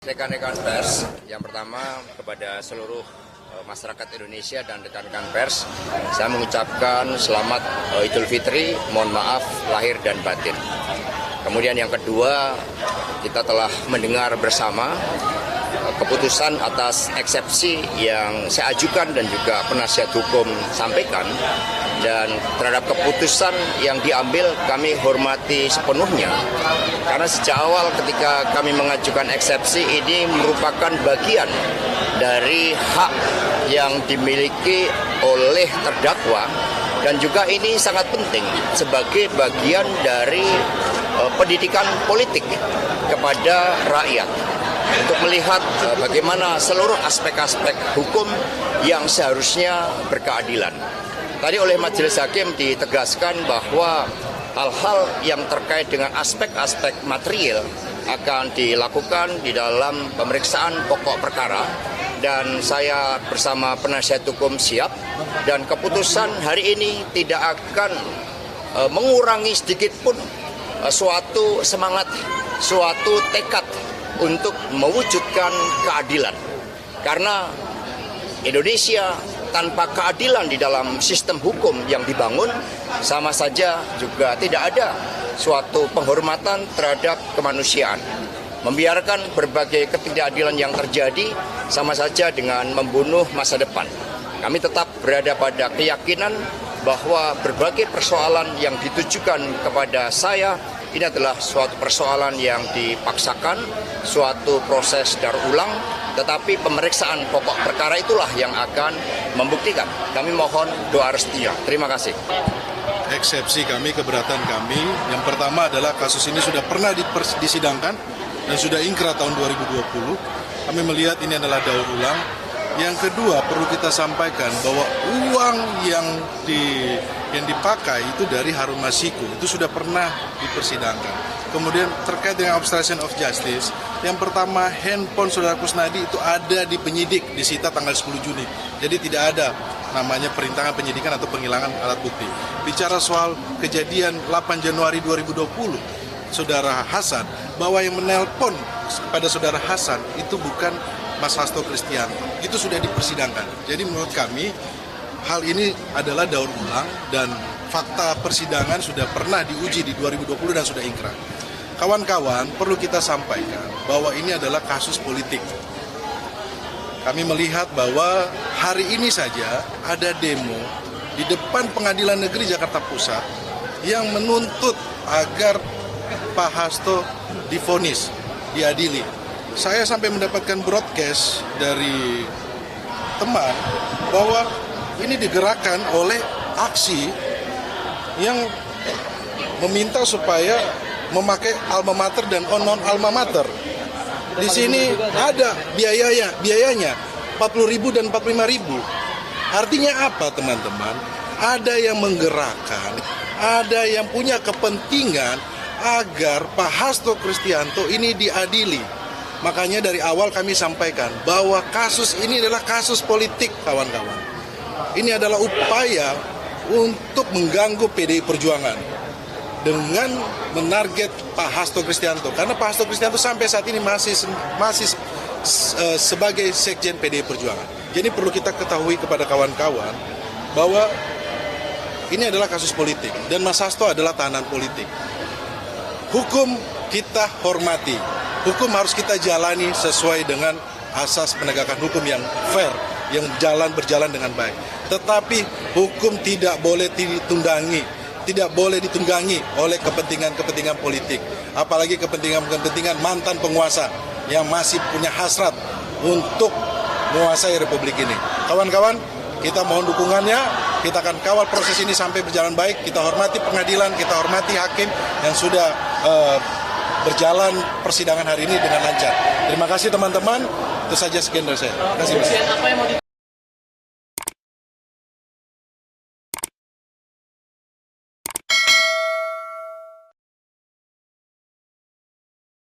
Rekan-rekan pers, yang pertama kepada seluruh masyarakat Indonesia dan rekan-rekan pers, saya mengucapkan selamat Idul Fitri, mohon maaf lahir dan batin. Kemudian yang kedua, kita telah mendengar bersama keputusan atas eksepsi yang saya ajukan dan juga penasihat hukum sampaikan, dan terhadap keputusan yang diambil kami hormati sepenuhnya, karena sejak awal ketika kami mengajukan eksepsi ini merupakan bagian dari hak yang dimiliki oleh terdakwa, dan juga ini sangat penting sebagai bagian dari pendidikan politik kepada rakyat untuk melihat bagaimana seluruh aspek-aspek hukum yang seharusnya berkeadilan. Tadi oleh Majelis Hakim ditegaskan bahwa hal-hal yang terkait dengan aspek-aspek material akan dilakukan di dalam pemeriksaan pokok perkara, dan saya bersama penasihat hukum siap, dan keputusan hari ini tidak akan mengurangi sedikit pun suatu semangat, suatu tekad untuk mewujudkan keadilan. Karena Indonesia tanpa keadilan di dalam sistem hukum yang dibangun, sama saja juga tidak ada suatu penghormatan terhadap kemanusiaan. Membiarkan berbagai ketidakadilan yang terjadi sama saja dengan membunuh masa depan. Kami tetap berada pada keyakinan bahwa berbagai persoalan yang ditujukan kepada saya ini adalah suatu persoalan yang dipaksakan, suatu proses daur ulang, tetapi pemeriksaan pokok perkara itulah yang akan membuktikan. Kami mohon doa restunya. Terima kasih. Eksepsi kami, keberatan kami, yang pertama adalah kasus ini sudah pernah disidangkan dan sudah ingkrah tahun 2020. Kami melihat ini adalah daur ulang. Yang kedua, perlu kita sampaikan bahwa uang yang dipakai itu dari Harun Masiku, itu sudah pernah dipersidangkan. Kemudian terkait dengan obstruction of justice, yang pertama handphone saudara Kusnadi itu ada di penyidik, disita tanggal 10 Juni. Jadi tidak ada namanya perintangan penyidikan atau penghilangan alat bukti. Bicara soal kejadian 8 Januari 2020, saudara Hasan, bahwa yang menelpon pada saudara Hasan itu bukan Mas Hasto Kristianto, itu sudah dipersidangkan. Jadi menurut kami hal ini adalah daur ulang dan fakta persidangan sudah pernah diuji di 2020 dan sudah ingkrah. Kawan-kawan, perlu kita sampaikan bahwa ini adalah kasus politik. Kami melihat bahwa hari ini saja ada demo di depan Pengadilan Negeri Jakarta Pusat yang menuntut agar Pak Hasto divonis, diadili. Saya sampai mendapatkan broadcast dari teman bahwa ini digerakkan oleh aksi yang meminta supaya memakai alma mater dan non alma mater. Di sini ada biayanya 40.000 dan 45.000. Artinya apa, teman-teman? Ada yang menggerakkan, ada yang punya kepentingan agar Pak Hasto Kristianto ini diadili. Makanya dari awal kami sampaikan bahwa kasus ini adalah kasus politik, kawan-kawan. Ini adalah upaya untuk mengganggu PDI Perjuangan dengan menarget Pak Hasto Kristianto. Karena Pak Hasto Kristianto sampai saat ini masih sebagai sekjen PDI Perjuangan. Jadi perlu kita ketahui kepada kawan-kawan bahwa ini adalah kasus politik dan Mas Hasto adalah tahanan politik. Hukum kita hormati. Hukum harus kita jalani sesuai dengan asas penegakan hukum yang fair, yang berjalan dengan baik. Tetapi hukum tidak boleh ditunggangi, tidak boleh ditunggangi oleh kepentingan-kepentingan politik. Apalagi kepentingan-kepentingan mantan penguasa yang masih punya hasrat untuk menguasai republik ini. Kawan-kawan, kita mohon dukungannya, kita akan kawal proses ini sampai berjalan baik. Kita hormati pengadilan, kita hormati hakim yang sudah berjalan persidangan hari ini dengan lancar. Terima kasah teman-teman. Itu saja sekian dari saya. Terima kasih.